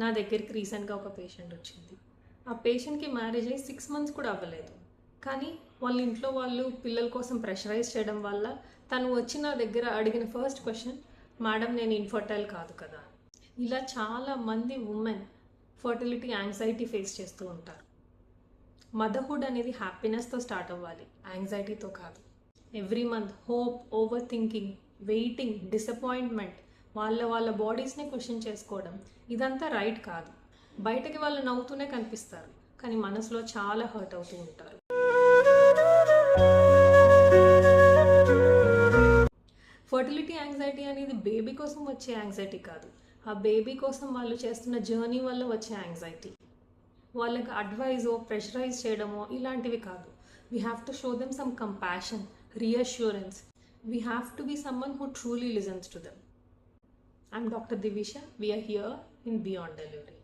నా దగ్గరికి రీసెంట్గా ఒక పేషెంట్ వచ్చింది. ఆ పేషెంట్కి మ్యారేజ్ అయ్యి 6 months కూడా అవ్వలేదు. కానీ వాళ్ళ ఇంట్లో వాళ్ళు పిల్లల కోసం ప్రెషరైజ్ చేయడం వల్ల తను వచ్చి నా దగ్గర అడిగిన ఫస్ట్ క్వశ్చన్, మేడం నేను ఇన్ఫర్టైల్ కాదు కదా. ఇలా చాలామంది ఉమెన్ ఫర్టిలిటీ యాంగ్జైటీ ఫేస్ చేస్తూ ఉంటారు. మదర్హుడ్ అనేది హ్యాపీనెస్తో స్టార్ట్ అవ్వాలి, యాంగ్జైటీతో కాదు. Every month hope, over thinking, waiting, disappointment, వాళ్ళ బాడీస్ని క్వశ్చన్ చేసుకోవడం, ఇదంతా రైట్ కాదు. బయటకి వాళ్ళు నవ్వుతూనే కనిపిస్తారు, కానీ మనసులో చాలా హర్ట్ అవుతూ ఉంటారు. ఫర్టిలిటీ యాంగ్జైటీ అనేది బేబీ కోసం వచ్చే యాంగ్జైటీ కాదు, ఆ బేబీ కోసం వాళ్ళు చేస్తున్న జర్నీ వల్ల వచ్చే యాంగ్జైటీ. వాళ్ళకి అడ్వైజో ప్రెషరైజ్ చేయడమో ఇలాంటివి కాదు. We have to show them some compassion, reassurance. We have to be someone who truly listens to them. I'm Dr. Divisha. We are here in Beyond Delivery.